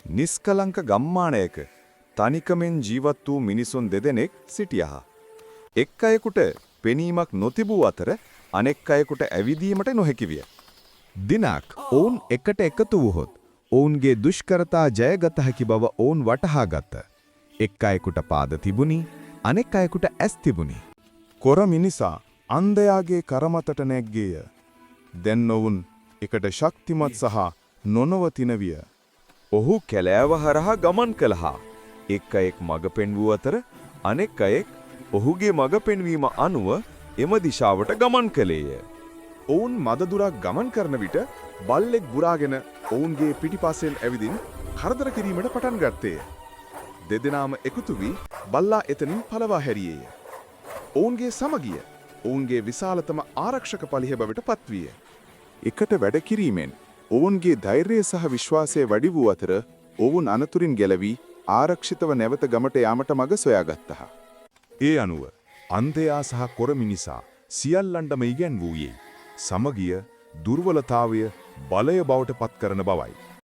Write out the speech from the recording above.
නිස්කලංක ගම්මානයක තනිකමෙන් ජීවත් වූ මිනිසුන් දෙදෙනෙක් සිටියහ. එක් අයෙකුට පෙනීමක් නොතිබූ අතර අනෙක් අයෙකුට ඇවිදීමට නොහැකි විය. දිනක් ඔවුන් එකට එකතු වුහොත් ඔවුන්ගේ දුෂ්කරතා ජයගත හැකි බව ඔවුන් වටහා ගත්ත. එක් අයෙකුට පාද තිබුණි, අනෙක් අයෙකුට ඇස් තිබුණි. කොර මිනිසා අන්ධයාගේ කරමතට නැග්ගේය. දැන් ඔවුන් එකට ශක්තිමත් සහ නොනවතින විය. ඔහු කැලෑව හරහා ගමන් කළහා. එක් අයෙක් මඟ පෙන්වූ අතර අනෙක් අයෙක් ඔහුගේ මඟ පෙන්වීම අනුව එම දිශාවට ගමන් කළේය. ඔවුන් මද දුරක් ගමන් කරන විට බල්ලෙක් බුරාගෙන ඔවුන්ගේ පිටිපස්සෙන් ඇවිදින් කරදර කිරීමට පටන් ගත්තේය. දෙදෙනාම එකතු වී බල්ලා එතනින් පලවා හැරියේය. ඔවුන්ගේ සමගිය ඔවුන්ගේ විශාලතම ආරක්ෂක පලිහ බවට පත්විය. එකට වැඩ කිරීමෙන් ඔවුන්ගේ ධෛර්යය සහ විශ්වාසය වැඩි වූ අතර ඔවුන් අනතුරින් ගැලවී ආරක්ෂිතව නැවත ගමට යාමට මඟ සොයාගත්තහ. ඒ අනුව අන්ධයා සහ කොර මිනිසා සියල්ලන්ටම ඉගැන්වූයේ සමගිය දුර්වලතාවය බලය බවට පත් කරන බවයි.